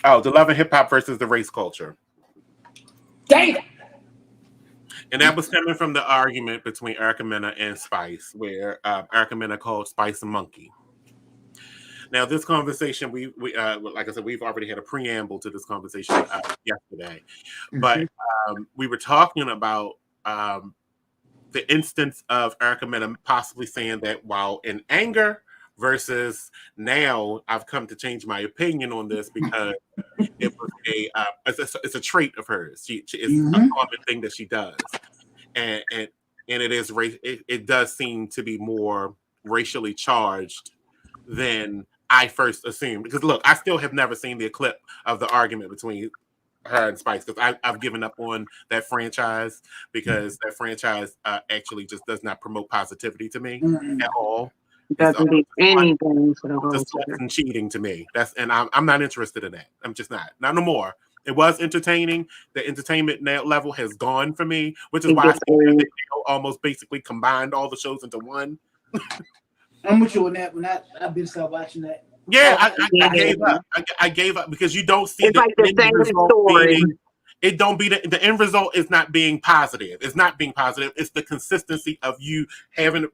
Oh, the love and hip hop versus the race culture. Damn. And that was stemming from the argument between Erica Mena and Spice, where Erica Mena called Spice a monkey. Now, this conversation, we like I said, we've already had a preamble to this conversation yesterday, but we were talking about the instance of Erica Mena possibly saying that while in anger versus now I've come to change my opinion on this because it was it's a trait of hers. It's a common thing that she does, and it is it does seem to be more racially charged than I first assumed. Because look, I still have never seen the clip of the argument between her and Spice, because I've given up on that franchise, because that franchise actually just does not promote positivity to me at all. It doesn't do anything for the culture. And cheating to me. I'm not interested in that. I'm just not no more. It was entertaining. The entertainment level has gone for me, which is why I think they almost basically combined all the shows into one. I'm with you on that. When I've been start watching that. Yeah, I gave up. I gave up because you don't see the same story. It don't be the end result is not being positive. It's not being positive. It's the consistency of you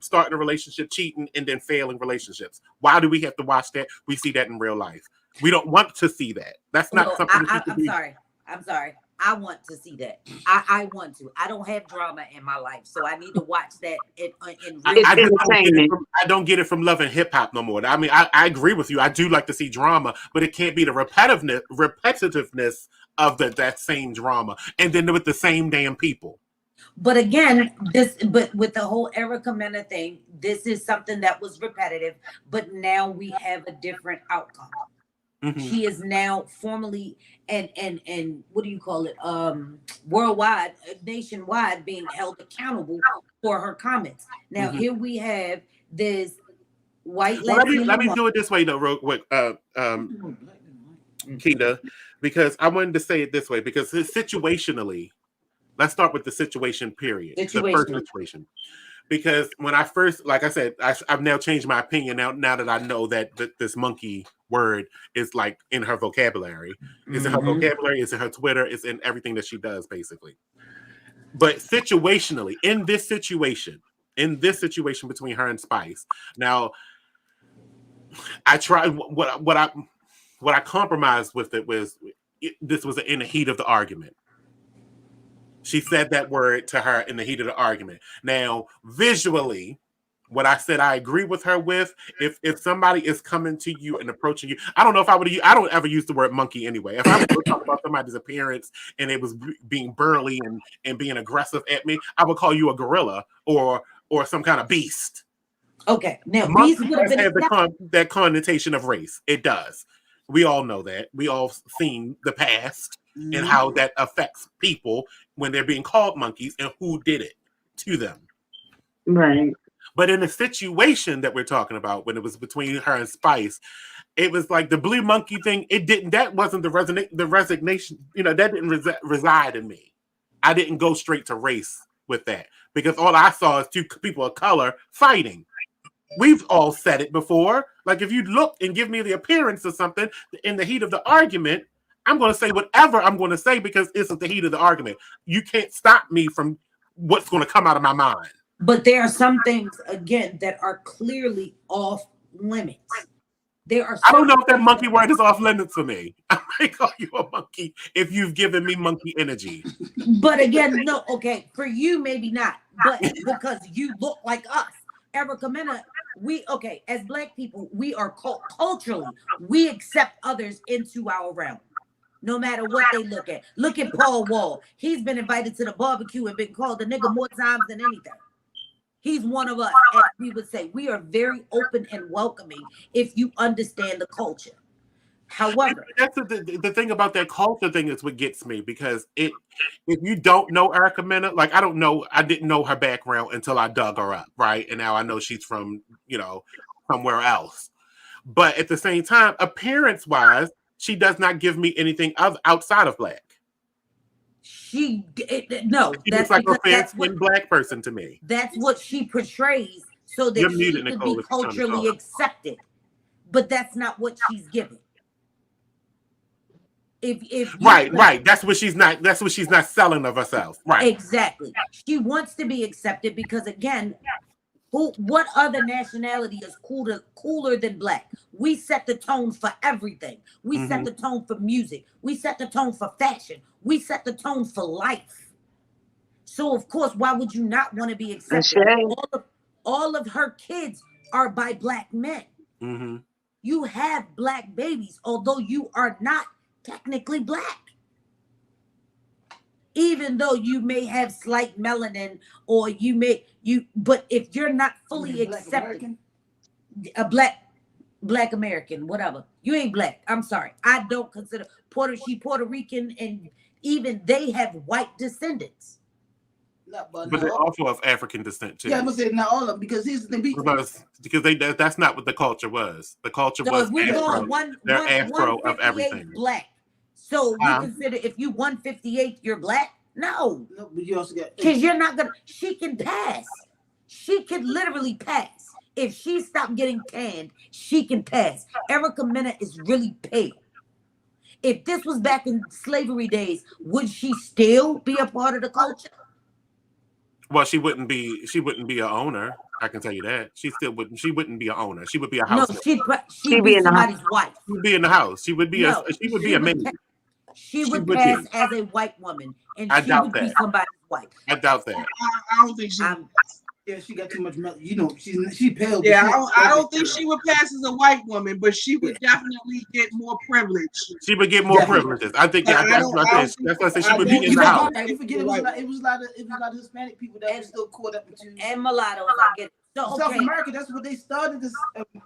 starting a relationship, cheating, and then failing relationships. Why do we have to watch that? We see that in real life. We don't want to see that. That's not something. I'm sorry. I want to see that. I want to. I don't have drama in my life, so I need to watch that in real life. I don't get it from Love and Hip Hop no more. I mean, I agree with you. I do like to see drama, but it can't be the repetitiveness of that same drama, and then with the same damn people. But again, but with the whole Erica Mena thing, this is something that was repetitive, but now we have a different outcome. She is now formally and what do you call it? Worldwide, nationwide, being held accountable for her comments. Now here we have this white. Well, let me do it this way though, real quick, Keita, because I wanted to say it this way because situationally, let's start with the situation period. The first situation. Because when I first, like I said, I've now changed my opinion now that I know that this monkey word is like in her vocabulary. It's in her vocabulary, it's in her Twitter, it's in everything that she does, basically. But situationally, in this situation between her and Spice, now I tried what I compromised with it was this was in the heat of the argument. She said that word to her in the heat of the argument. Now, visually, what I said I agree with her with, if somebody is coming to you and approaching you, I don't know if I would, I don't ever use the word monkey anyway. If I was to talk about somebody's appearance and it was being burly and being aggressive at me, I would call you a gorilla or some kind of beast. Okay. Now, beast does have that connotation of race. It does. We all know that. We all seen the past and how that affects people when they're being called monkeys and who did it to them. Right. But in the situation that we're talking about, when it was between her and Spice, it was like the blue monkey thing. That wasn't the resignation. That didn't reside in me. I didn't go straight to race with that because all I saw is two people of color fighting. We've all said it before. Like if you look and give me the appearance of something in the heat of the argument, I'm going to say whatever I'm going to say because it's the heat of the argument. You can't stop me from what's going to come out of my mind. But there are some things, again, that are clearly off limits. I don't know if that monkey word is off limits for me. I might call you a monkey if you've given me monkey energy. But again, no, okay, for you, maybe not. But because you look like us. Erica Mena, as Black people, we are culturally, we accept others into our realm, no matter what they look at. Look at Paul Wall. He's been invited to the barbecue and been called a nigga more times than anything. He's one of us, as we would say. We are very open and welcoming if you understand the culture. However, that's the thing about that culture thing is what gets me, because if you don't know Erica Mena, like I didn't know her background until I dug her up, right? And now I know she's from, somewhere else. But at the same time, appearance-wise, she does not give me anything outside of Black. She looks like a fair-skinned Black person to me. That's what she portrays, so that she could be culturally accepted. But that's not what she's giving. If you Right. That's what she's not. That's what she's not selling of herself. Right. Exactly. She wants to be accepted because again, what other nationality is cooler than black? We set the tone for everything. We set the tone for music. We set the tone for fashion. We set the tone for life. So of course, why would you not want to be accepted? All of her kids are by black men. You have black babies, although you are not technically black. Even though you may have slight melanin, or but if you're not fully accepted, a black American, whatever, you ain't black. I'm sorry, I don't consider Puerto Rican, and even they have white descendants. But they're also of African descent too. Yeah, I'm gonna say not all of them, because here's the thing. Because that's not what the culture was. The culture was if we Afro. They're Afro of everything. Black. So you consider if you 158th, you're black? No. No, but you also got, because you're not gonna. She can pass. She can literally pass. If she stopped getting tanned, she can pass. Erica Mena is really pale. If this was back in slavery days, would she still be a part of the culture? Well, she wouldn't be an owner. I can tell you that. She wouldn't be an owner. She would be a house. No, she'd be somebody's wife. She would be in the house. She would be a maid. She would pass as a white woman, and she would be somebody's wife. I doubt that. I don't think she. Yeah, she got too much milk. You know, she pale. Yeah, I don't think she would pass as a white woman, but she would definitely get more privilege. She would get more privileges. I think that's what I said. She would be in the house. You forget it was a lot of Hispanic people that were still caught up into, and mulattoes. I get it. So, South America, that's what they started this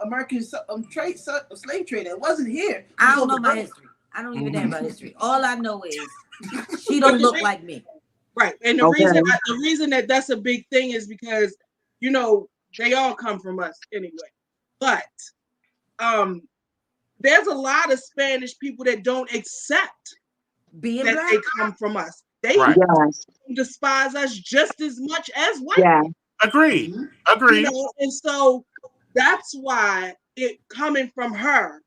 American slave trade. It wasn't here. I don't know my history. I don't even know about history. All I know is she don't look like me. Right, and the reason that's a big thing is because they all come from us anyway. But there's a lot of Spanish people that don't accept being that black. They come from us. They despise us just as much as white. Yeah, agreed. And so that's why it coming from her.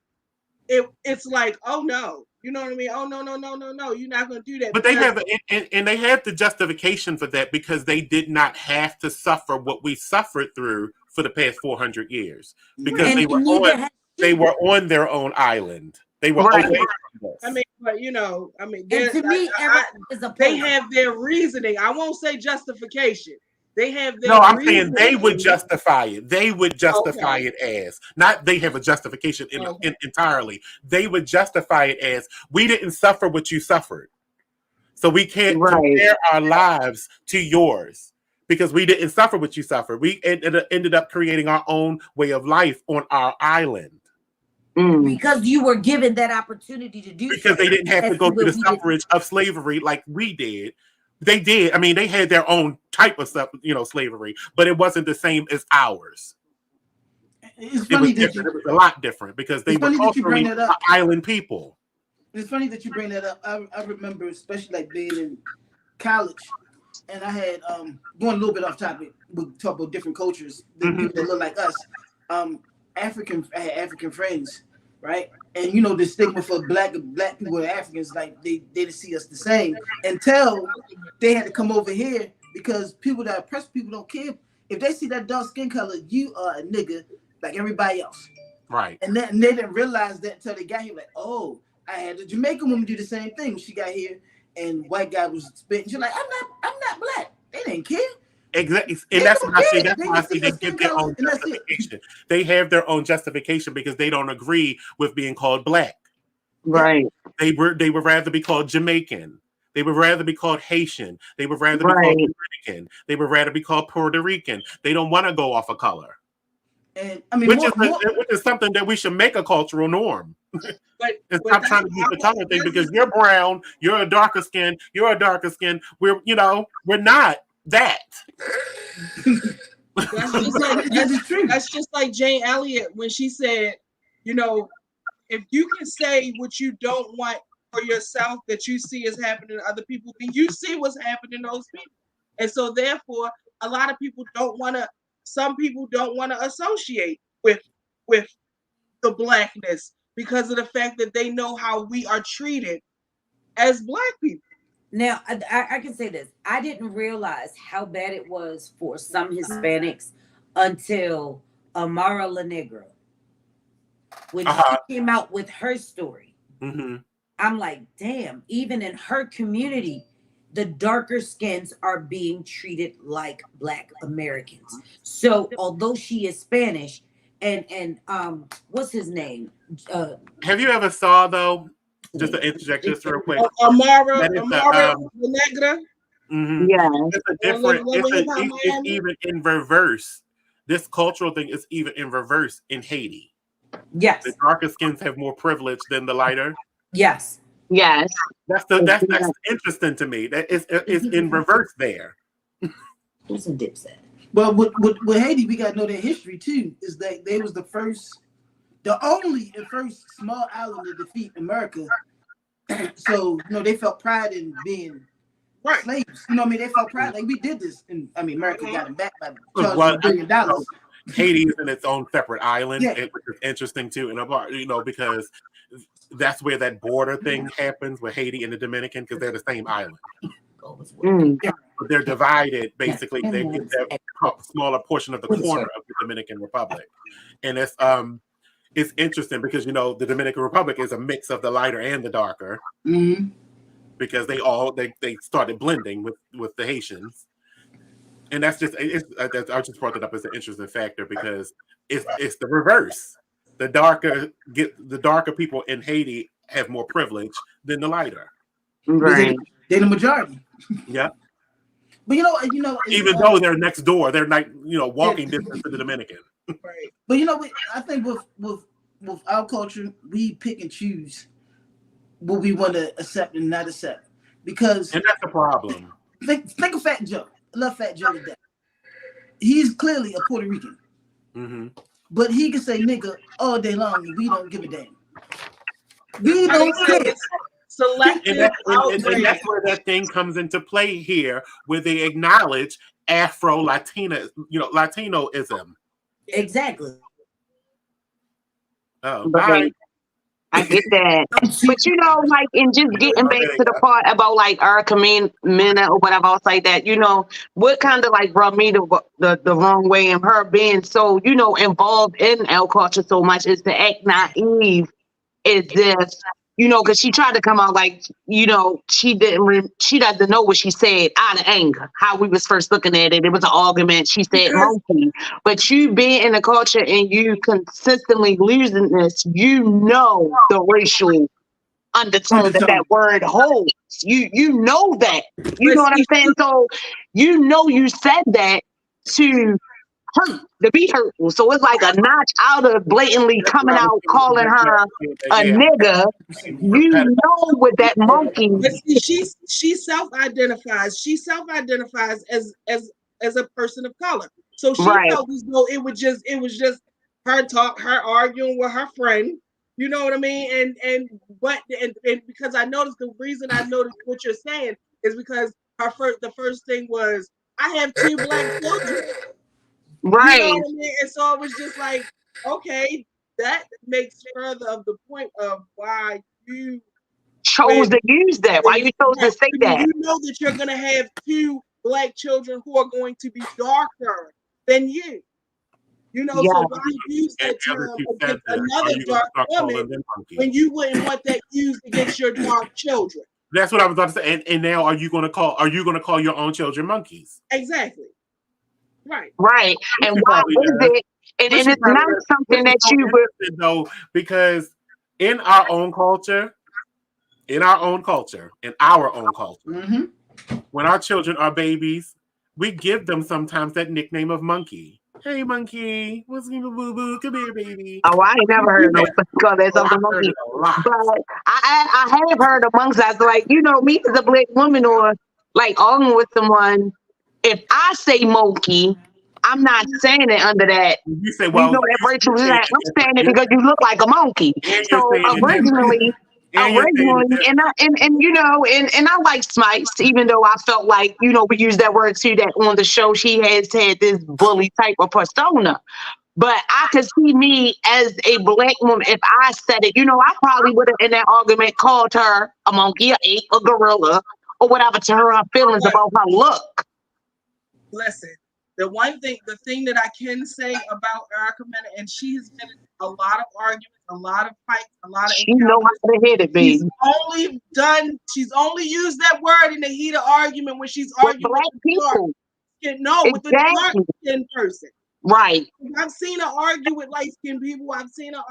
It's like, oh no, you know what I mean? Oh no, you're not gonna do that. But they have and they have the justification for that because they did not have to suffer what we suffered through for the past 400 years because they were on their own island. They were away from us. I mean, but to me, they have their reasoning. I won't say justification. They have their I'm saying they would justify it. They would justify it as not they have a justification entirely. They would justify it as we didn't suffer what you suffered. So we can't compare our lives to yours because we didn't suffer what you suffered. We ended up creating our own way of life on our island. Because you were given that opportunity to do because they didn't have to go through the suffrage of slavery like we did. They did. I mean, they had their own type of stuff, slavery, but it wasn't the same as ours. It's funny it was a lot different because they were culturally island people. It's funny that you bring that up. I remember, especially like being in college, and I had going a little bit off topic. We talk about different cultures, people that look like us. I had African friends, right? And the stigma for black people and Africans, like they didn't see us the same until they had to come over here because people that oppressed people don't care. If they see that dark skin color, you are a nigga like everybody else. Right. And they didn't realize that until they got here. Like, oh, I had a Jamaican woman do the same thing when she got here, and white guy was spitting. She's like, I'm not black. They didn't care. Exactly, and that's why I say they give their own justification. They have their own justification because they don't agree with being called black. Right. They would rather be called Jamaican. They would rather be called Haitian. They would rather be called Dominican. They would rather be called Puerto Rican. They don't want to go off of color. And I mean, which is something that we should make a cultural norm. And stop trying to use the color thing because you're brown, you're a darker skin, we're not that. That's just like Jane Elliott when she said, if you can say what you don't want for yourself that you see is happening to other people, then you see what's happening to those people. And so therefore, a lot of people some people don't want to associate with the blackness because of the fact that they know how we are treated as Black people. Now, I can say this. I didn't realize how bad it was for some Hispanics until Amara La Negra. When she came out with her story, I'm like, damn, even in her community, the darker skins are being treated like Black Americans. So although she is Spanish, and what's his name? Have you ever saw though? Just to interject this real quick. Amara La Negra. Yeah. It's a different. It's even in reverse. This cultural thing is even in reverse in Haiti. Yes. The darker skins have more privilege than the lighter. Yes. Yes. That's interesting to me. That it's in reverse there. Who's a dipset? Well, with Haiti, we got to know their history too. Is that they was the only and first small island to defeat America. So they felt pride in being slaves. You know what I mean? They felt pride like we did this, and I mean America got them back by $1 billion. Haiti is in its own separate island, which is interesting too, and because that's where that border thing happens with Haiti and the Dominican, because they're the same island. But they're divided basically. They get a smaller portion of the corner of the Dominican Republic, and it's interesting because the Dominican Republic is a mix of the lighter and the darker, because they started blending with the Haitians. And that's just I just brought it up as an interesting factor because it's the reverse. The darker people in Haiti have more privilege than the lighter. Right. They're the majority. Yeah. But even though they're next door, they're like walking distance to the Dominican. Right. But I think with our culture, we pick and choose what we want to accept and not accept. And that's the problem. Think of Fat Joe. I love Fat Joe to death. He's clearly a Puerto Rican. But he can say nigga all day long and we don't give a damn. We don't care. Selective and that's where that thing comes into play here, where they acknowledge Afro-Latina, Latinoism. Exactly. Oh, bye. I get that. But like, and just getting back to the part about like Erica Mena or whatever else like that, what kind of like rubbed me the wrong way in her being so, involved in our culture so much is to act naive as if, because she tried to come out like, she doesn't know what she said out of anger, how we was first looking at it. It was an argument. She said monkey. But you being in the culture and you consistently losing this, the racial undertone that word holds. You know that. You know what I'm saying? So you said that to be hurtful. So it's like a notch out of blatantly coming out calling her a nigga. You know with that monkey. But see, she self-identifies. She self-identifies as a person of color. So she felt as though it was just her arguing with her friend. You know what I mean? And because I noticed, the reason I noticed what you're saying is because the first thing was, I have 2 Black children. Right. You know what I mean? And so it was just like, okay, that makes further of the point of why you chose to use that. Why you chose to say that? You know that you're going to have 2 Black children who are going to be darker than you. So why use that term against another dark woman when you wouldn't want that used against your dark children? That's what I was about to say. And now, are you going to call your own children monkeys? Exactly. Right. And why is it? And it's not something that you would know, because in our own culture, when our children are babies, we give them sometimes that nickname of monkey. Hey, monkey, what's going on, boo boo? Come here, baby. Oh, I ain't never heard no call that something monkey. But I have heard amongst us, like, me as a Black woman or like arguing with someone. If I say monkey, I'm not saying it under that. You say, well, that Rachel is like, I'm saying it because you look like a monkey. So originally, and I like Smites, even though I felt like, we used that word too, that on the show she has had this bully type of persona. But I could see me as a black woman if I said it. I probably would have in that argument called her a monkey, a ape, a gorilla, or whatever to her feelings about her look. Listen, the thing that I can say about Erica Mena, and she has been in a lot of arguments, a lot of fights, a lot of She know how to hit it, baby. She's only used that word in the heat of argument when she's With arguing black with people. with the dark skinned person. Right. I've seen her argue with light skinned people. I've seen her.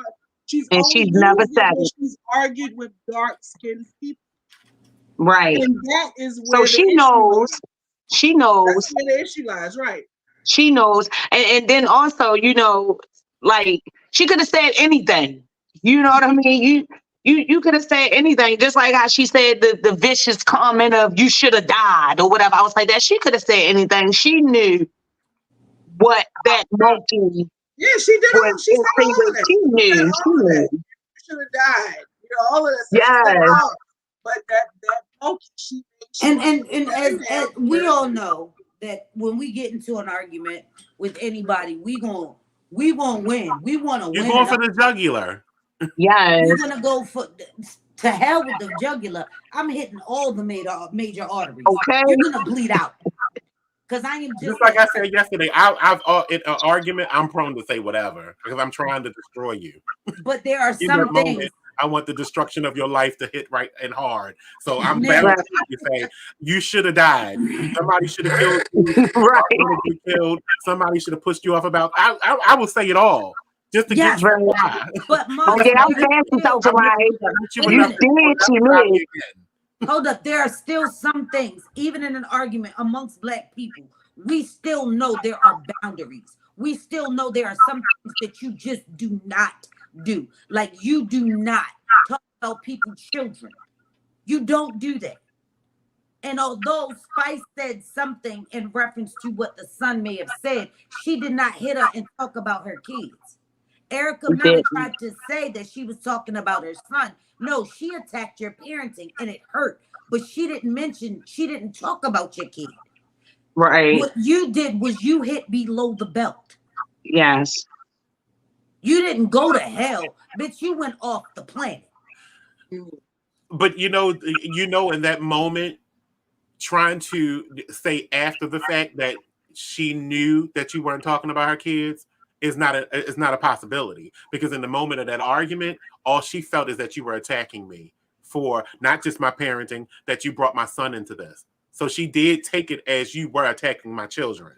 She's never said it. She's argued with dark skinned people. Right. And that is where she knows. She knows. That's where the issue lies, right? She knows. And then also, like she could have said anything. You know what I mean? You could have said anything, just like how she said the vicious comment of "you should have died" or whatever. I was like that. She could have said anything. She knew what that monkey. Yeah, she did. She said all of that. She knew. You should have died. All of that. Yeah. But that monkey, she and as we all know that when we get into an argument with anybody, we gon' win. We want to win. You're going for the jugular. Yes. We're gonna go to hell with the jugular. I'm hitting all the major arteries. Okay. You're gonna bleed out. Because I am just like I said yesterday, I've in an argument, I'm prone to say whatever because I'm trying to destroy you. But there are some things. I want the destruction of your life to hit right and hard. So I'm bound to say you should have died. Somebody should have killed you. Right. Somebody should have pushed you off about. I will say it all. Just to get you. But I'm fancy so hold up, there are still some things, even in an argument amongst black people, we still know there are boundaries. We still know there are some things that you just do not do. Like you do not talk about people's children. You don't do that. And although Spice said something in reference to what the son may have said, she did not hit her and talk about her kids. Erica Mena tried to say that she was talking about her son. No, she attacked your parenting and it hurt. But she didn't talk about your kid. Right. What you did was you hit below the belt. Yes. You didn't go to hell, bitch. You went off the planet. But in that moment, trying to say after the fact that she knew that you weren't talking about her kids is not a possibility, because in the moment of that argument, all she felt is that you were attacking me for not just my parenting, that you brought my son into this. So she did take it as you were attacking my children.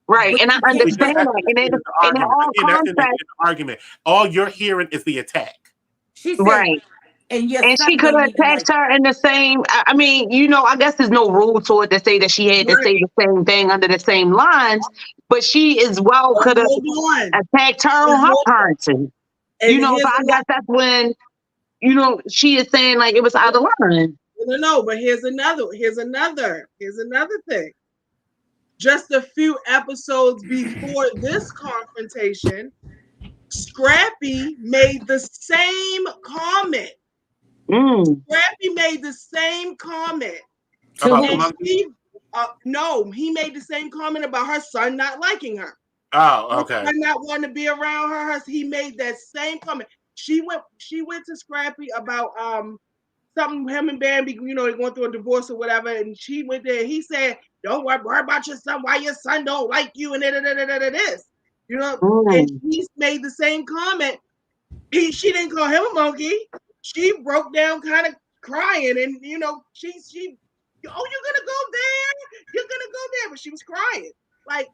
Right, and I understand that. And in all context, argument, all you're hearing is the attack. She said, right. And she could have attacked her in the same. I mean, I guess there's no rule to it to say that she had to say the same thing under the same lines, but she as well could have attacked her on her parenting. So I guess that's when, she is saying like it was out of line. No, but here's another thing. Just a few episodes before this confrontation, Scrappy made the same comment. Scrappy made the same comment. No, he made the same comment about her son not liking her. Oh, okay. Her son not wanting to be around her. He made that same comment. She went to Scrappy about something, him and Bambi, they're going through a divorce or whatever, and she went there. He said, "Don't worry about your son. Why your son don't like you?" And this, and he made the same comment. She didn't call him a monkey. She broke down, kind of crying, and she, you're gonna go there, but she was crying. Like,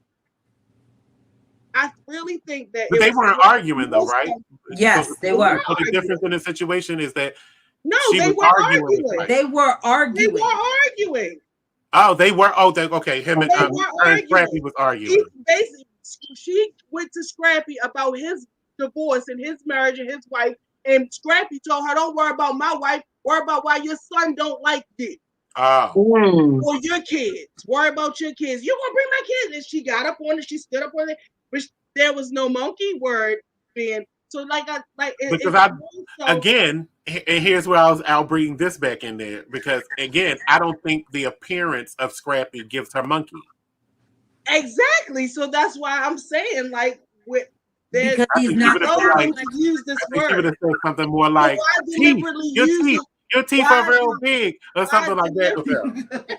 I really think that. But they weren't arguing though, right? Yes, they were. So the difference in the situation is that they were arguing. They were arguing. Oh, they were. Oh, okay. Him and Scrappy was arguing. She went to Scrappy about his divorce and his marriage and his wife, and Scrappy told her, "Don't worry about my wife. Worry about why your son don't like you. Or your kids. Worry about your kids. You gonna bring my kids?" And she got up on it. She stood up on it, but there was no monkey word being. So again, and here's where I'll bring this back in there, because again, I don't think the appearance of Scrappy gives her monkey. Exactly. So that's why I'm saying, like, with Because I he's think not like, to use this I think she would word. have said something more like, Why teeth, deliberately your use teeth, your teeth why are real do- big, or why something like that.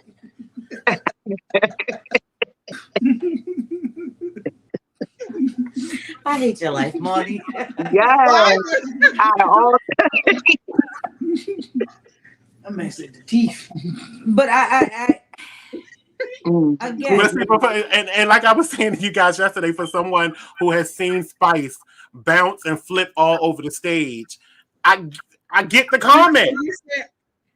I hate your life, Marty. Yes. Why Out of all I man said the teeth. But I again, But see, and like I was saying to you guys yesterday, for someone who has seen Spice bounce and flip all over the stage, I get the comment. you said,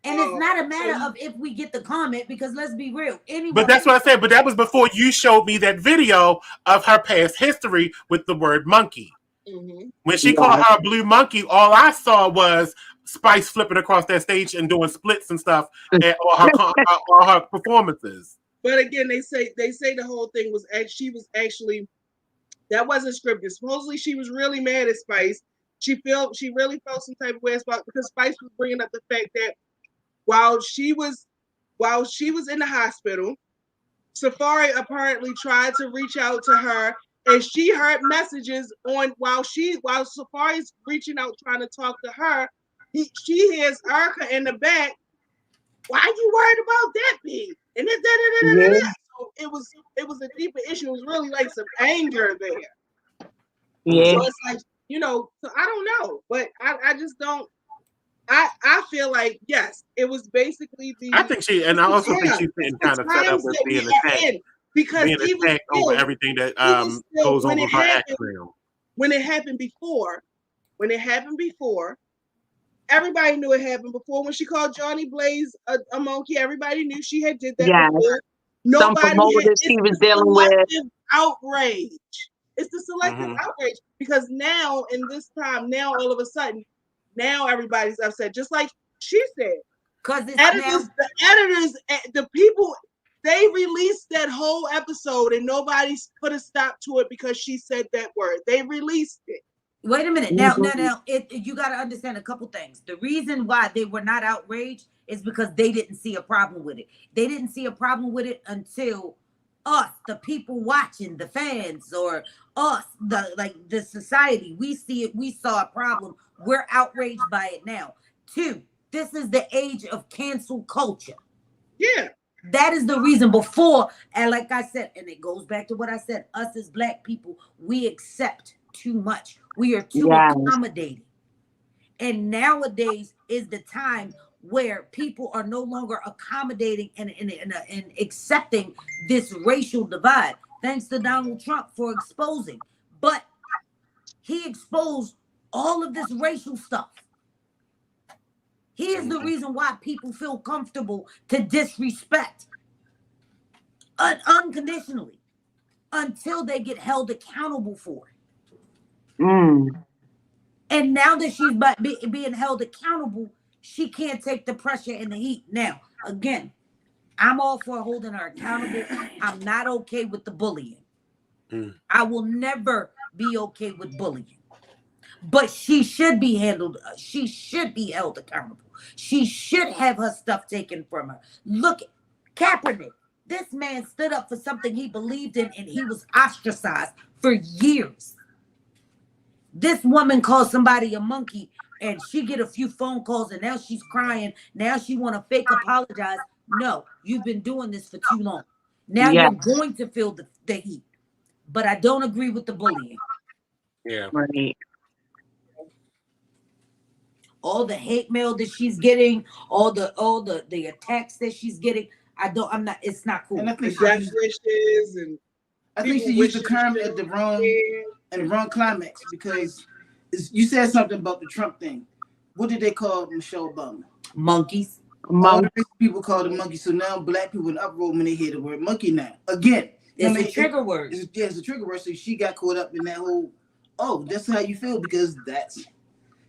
and it's not a matter of if we get the comment, because let's be real. Anyone, But that's what I said. But that was before you showed me that video of her past history with the word monkey. mm-hmm. When she called her a blue monkey, all I saw was Spice flipping across that stage and doing splits and stuff at all her performances. But again, they say the whole thing was she was actually, that wasn't scripted. Supposedly she was really mad at Spice. She really felt some type of way about, because Spice was bringing up the fact that while she was in the hospital, Safari apparently tried to reach out to her, and she heard messages on while Safari's reaching out trying to talk to her. She hears Erica in the back. Why are you worried about that being? And so it was a deeper issue. It was really like some anger there. Yeah. So it's like, so I don't know, but I just don't. I feel like, yes, it was basically I think she, and I also think she's been kind of fed up with being attacked, because over everything that goes on with her act now. When it happened before, everybody knew it happened before. When she called Johnny Blaze a monkey, everybody knew she had did that before. Some promoters she was dealing with. Outrage. It's the selective outrage, because now in this time, now all of a sudden, now everybody's upset. Just like she said, because the editors, the people, they released that whole episode and nobody put a stop to it because she said that word. They released it. Wait a minute. Now, you got to understand a couple things. The reason why they were not outraged is because they didn't see a problem with it. They didn't see a problem with it until us, the people watching, the fans, or us, the society. We see it. We saw a problem. We're outraged by it now. 2, this is the age of cancel culture. Yeah. That is the reason before. And like I said, and it goes back to what I said, us as Black people, we accept too much. We are too accommodating. And nowadays is the time where people are no longer accommodating and accepting this racial divide. Thanks to Donald Trump for exposing. But he exposed all of this racial stuff. He is the reason why people feel comfortable to disrespect unconditionally until they get held accountable for it. And now that she's being held accountable, she can't take the pressure and the heat. Now, again, I'm all for holding her accountable. I'm not okay with the bullying. I will never be okay with bullying. But she should be handled. She should be held accountable. She should have her stuff taken from her. Look, Kaepernick. This man stood up for something he believed in, and he was ostracized for years. This woman called somebody a monkey, and she get a few phone calls, and now she's crying. Now she want to fake apologize. No, you've been doing this for too long. Now you're going to feel the heat. But I don't agree with the bullying. Yeah. Right. All the hate mail that she's getting, all the attacks that she's getting, it's not cool. And I think she used the term at the wrong climax, because you said something about the Trump thing. What did they call Michelle Obama? Monkeys. All the people called them monkeys. So now Black people in uproar when they hear the word monkey now. Again. It's a trigger word. It's a trigger word. So she got caught up in that whole, that's how you feel, because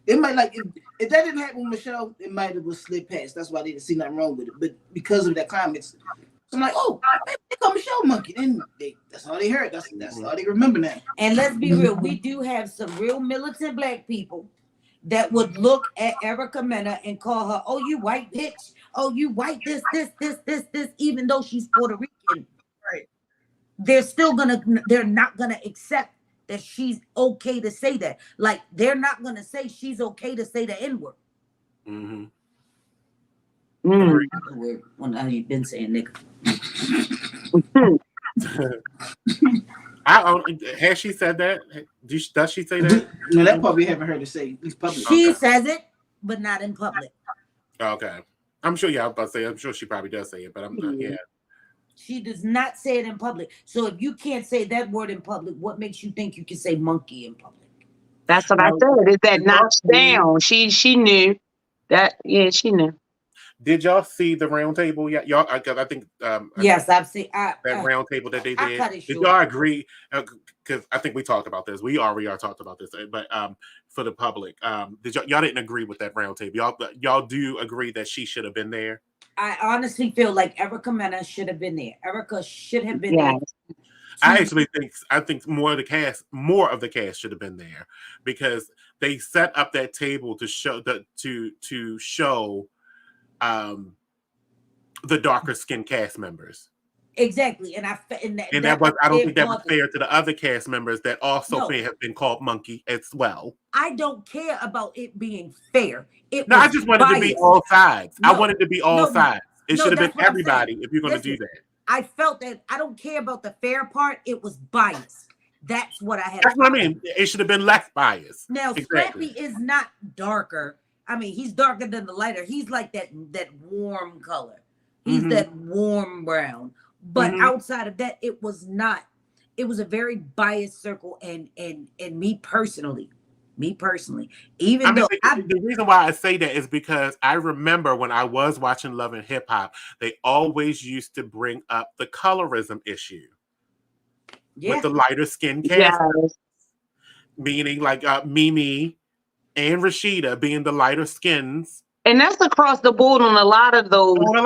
it might, like, if that didn't happen with Michelle, it might have slid past. That's why they didn't see nothing wrong with it. But because of that climax, I'm like, they call Michelle monkey. Then that's all they heard. That's all they remember now. And let's be real, we do have some real militant Black people that would look at Erica Mena and call her, "Oh, you white bitch. Oh, you white this," even though she's Puerto Rican. Right. They're not gonna accept that she's okay to say that. Like, they're not gonna say she's okay to say the N-word. Mm-hmm. When you've been saying nigga. Has she said that? Does she say that? No, that part we haven't heard her say. At least publicly. She says it, but not in public. Okay. I'm sure. Yeah, I was about to say. I'm sure she probably does say it, but I'm not. Yeah. She does not say it in public. So if you can't say that word in public, what makes you think you can say monkey in public? That's what I said. Is that notched down? She knew that. Yeah, she knew. Did y'all see the round table? Yeah, y'all. I think. Yes, I've seen that round table that they did. Cut it Did short. y'all agree? Because I think we talked about this. We already are talked about this, but for the public, did y'all didn't agree with that round table? Y'all do agree that she should have been there? I honestly feel like Erica Mena should have been there. Erica should have been there. I think more of the cast should have been there because they set up that table to show to show the darker skinned cast members. Exactly, and I don't think that was fair to the other cast members that also may have been called monkey as well. I don't care about it being fair. I just wanted to be all sides. I wanted to be all sides. It should have been everybody if you're going to do that. I felt that I don't care about the fair part. It was biased. That's what I had. That's what I mean. It should have been less biased. Now, Scrappy is not darker. I mean, he's darker than the lighter. He's like that warm color. He's that warm brown. But outside of that, it was not. It was a very biased circle. And me personally, even though the reason why I say that is because I remember when I was watching Love and Hip Hop, they always used to bring up the colorism issue with the lighter skin cast, meaning like Mimi and Rashida being the lighter skins. And that's across the board on a lot of those. On a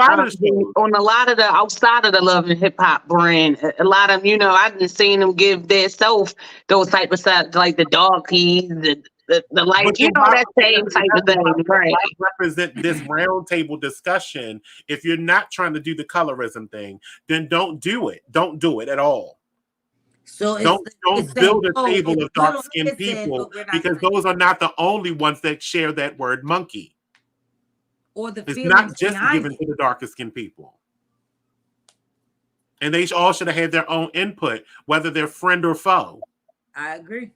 lot of the outside of the Love and Hip Hop brand, a lot of I've been seeing them give their self those type of stuff, like the dog keys, the light, that same type of thing, right? Represent this round table discussion. If you're not trying to do the colorism thing, then don't do it. Don't do it at all. So don't build a table of dark skinned people because those are not the only ones that share that word monkey. Or the it's not just given to the darker skinned people. And they all should have had their own input, whether they're friend or foe. I agree.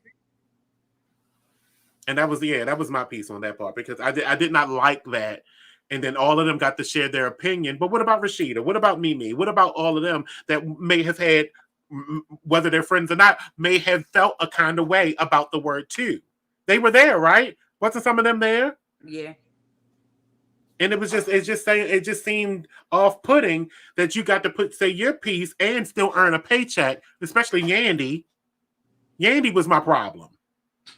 And that was my piece on that part because I did not like that. And then all of them got to share their opinion. But what about Rashida? What about Mimi? What about all of them that may have had, whether they're friends or not, may have felt a kind of way about the word too? They were there, right? Wasn't some of them there? Yeah. And it just seemed off-putting that you got to say your piece and still earn a paycheck, especially Yandy. Yandy was my problem.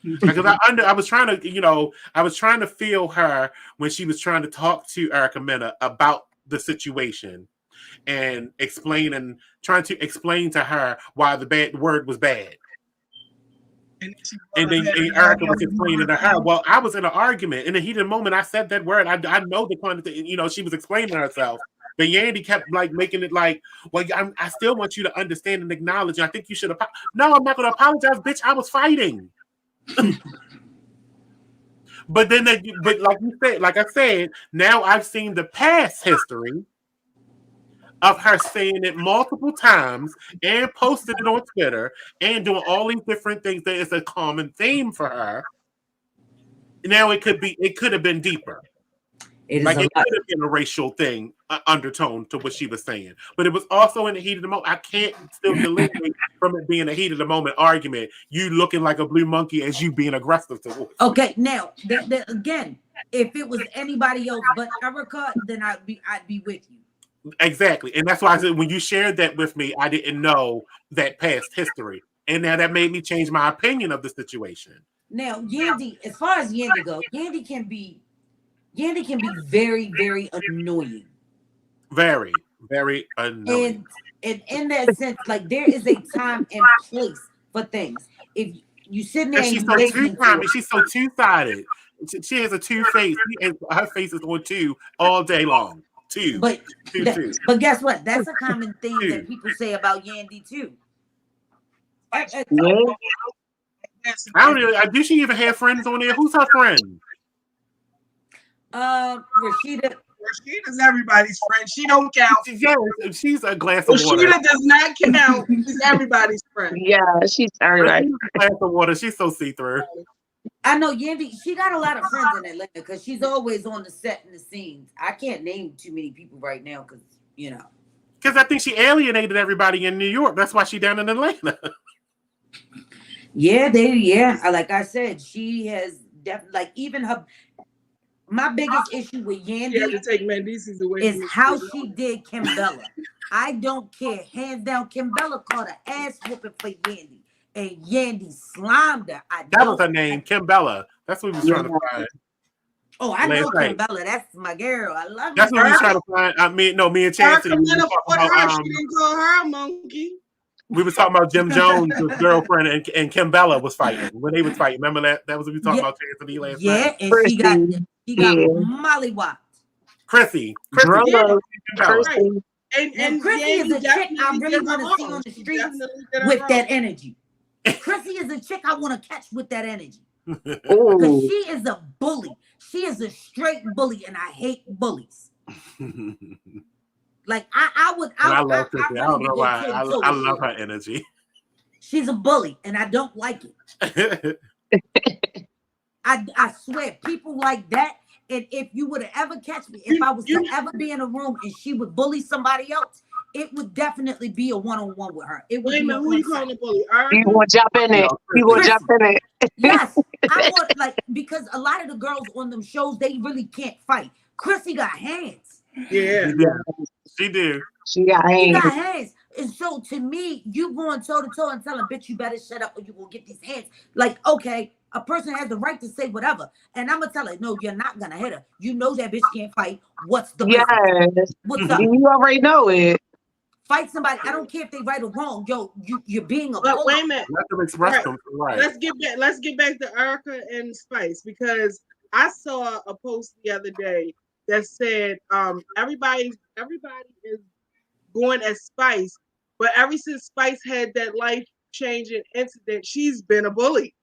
Because I was trying to feel her when she was trying to talk to Erica Mena about the situation and trying to explain to her why the bad word was bad. And then Erica was explaining to her, well, I was in an argument. In the heat of the moment, I said that word. I know the kind of thing, she was explaining herself. But Yandy kept making it like, well, I still want you to understand and acknowledge. I think you should apologize. No, I'm not going to apologize, bitch. I was fighting. But like I said, now I've seen the past history of her saying it multiple times and posted it on Twitter and doing all these different things that is a common theme for her. Now it could have been deeper. It could have been a racial thing, undertone to what she was saying. But it was also in the heat of the moment. I can't still delineate from it being a heat of the moment argument. You looking like a blue monkey as you being aggressive towards. Okay, now again, if it was anybody else but Erica, then I'd be with you. Exactly. And that's why I said when you shared that with me, I didn't know that past history. And now that made me change my opinion of the situation. Now, Yandy, as far as Yandy goes, Yandy can be very, very annoying. Very, very annoying. And in that sense, like there is a time and place for things. If you sit there and she's so two-sided. She has a two-face. Her face is on two all day long. But guess what? That's a common thing that people say about Yandy too. I don't even. Did she even have friends on there? Who's her friend? Rashida. Rashida's everybody's friend. She don't count. She's a glass of water. Rashida does not count. She's everybody's friend. Yeah, she's everybody. A glass of water. She's so see-through. I know Yandy. She got a lot of friends in Atlanta because she's always on the set and the scenes. I can't name too many people right now because you know. Because I think she alienated everybody in New York. That's why she down in Atlanta. Yeah, like I said, she has definitely like even her. My biggest issue with Yandy is how she did Kimbella. I don't care. Hands down, Kimbella caught an ass whooping for Yandy. And Yandy slimed her. That was her name, Kimbella. That's what we was trying to find. Oh, I know Kimbella. That's my girl. I love her. That's what we was trying to find. Me and Chastity. She didn't call her a monkey. We was talking about Jim Jones' girlfriend and Kimbella was fighting. When they was fighting. Remember that? That was what we talking about Chastity last night. Yeah, and she got mollywopped. Chrissy. And Chrissy is a chick I really want to see on the streets with that energy. Chrissy is a chick I want to catch with that energy. Because she is a bully. She is a straight bully, and I hate bullies. Like I love Chrissy. I don't know why. I love her energy. She's a bully, and I don't like it. I swear, people like that. And if you would have ever catch me, if I was to ever be in a room and she would bully somebody else, it would definitely be a one-on-one with her. It would be who you calling a bully? You want to jump in it? You want to jump in it? Yes, I want because a lot of the girls on them shows they really can't fight. Chrissy got hands. Yeah, she do. She got hands. She got hands. And so to me, you going toe to toe and telling bitch you better shut up or you will get these hands. Like, okay, a person has the right to say whatever. And I'm gonna tell her, no, you're not gonna hit her. You know that bitch can't fight. What's the business? What's up? You already know it. Fight somebody. I don't care if they right or wrong. Yo, you're being a But wait a minute. Right. Let's get back to Erica and Spice, because I saw a post the other day that said everybody is going at Spice, but ever since Spice had that life-changing incident, she's been a bully.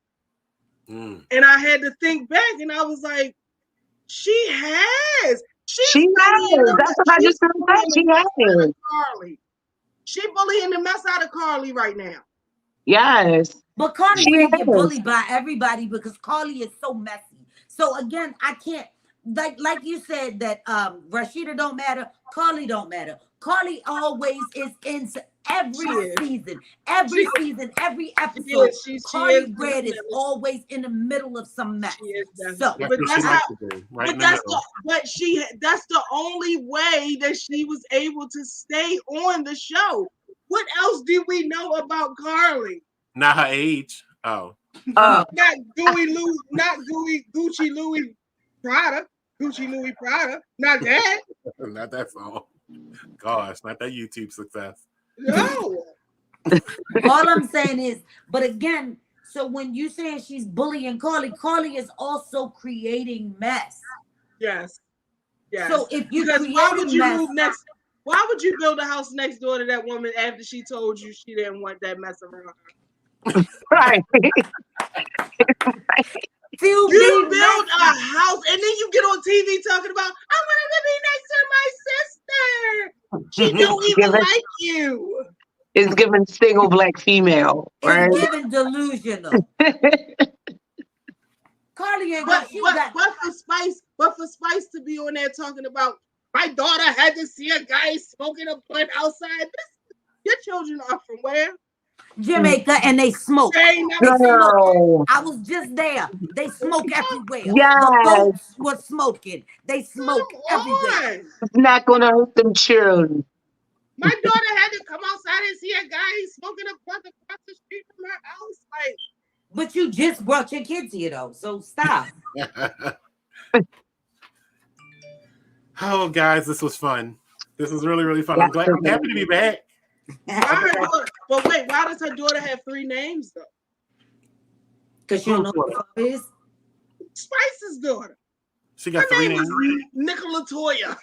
And I had to think back, and I was like, she has. She has. That's what I just said. She has. Carly. She bullying the mess out of Carly right now. Yes. But Carly can't get bullied by everybody because Carly is so messy. So again, I can't like you said that Rashida don't matter, Carly don't matter. Carly always is in every season, every episode. Carly Red is always in the middle of some mess. So, that's the only way that she was able to stay on the show. What else do we know about Carly? Not her age. Oh. Not Gucci Louis Prada. Gucci Louis Prada. Not that. Not that song. Gosh, not that YouTube success. No. All I'm saying is, but again, so when you saying she's bullying Carly, Carly is also creating mess. Yes. Yes. So if you why would you build a house next door to that woman after she told you she didn't want that mess around her? Right. You build a house and then you get on TV talking about, I want to be next to my sister. She don't even like you. It's giving single black female. Right? It's giving delusional. Carly ain't got but for Spice to be on there talking about, my daughter had to see a guy smoking a blunt outside. Your children are from where? Jamaica, and they smoke. They smoke. I was just there. They smoke everywhere. Yes. The boats were smoking. They smoke everywhere. It's not gonna hurt them children. My daughter had to come outside and see a guy smoking a blunt across the street from her house. Like, but you just brought your kids here though, so stop. Oh, guys, this was fun. This was really, really fun. I'm happy to be back. But wait, why does her daughter have 3 names though? Because you don't know what the fuck is. Spice's daughter. She got 3 names. Nicola Toya.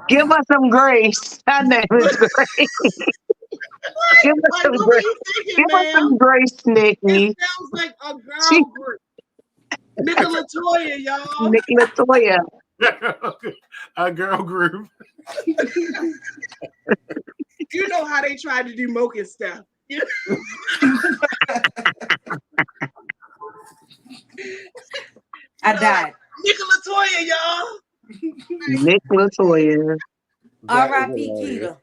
Give us some grace. Her name is Grace. Give us Like, some what were grace. you thinking, Give us ma'am? some grace, Nikki. It sounds like a girl She- group. Nicola Toya, y'all. Nikki Latoya. A girl group. You know how they tried to do Mocha stuff. I died. Nicola Toya, y'all. Nikki Latoya. R.I.P. Keita.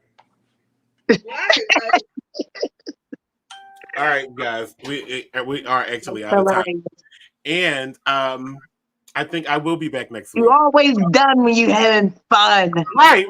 All right, guys, we are actually out of time, and I think I will be back next week. You always done when you having fun. Right.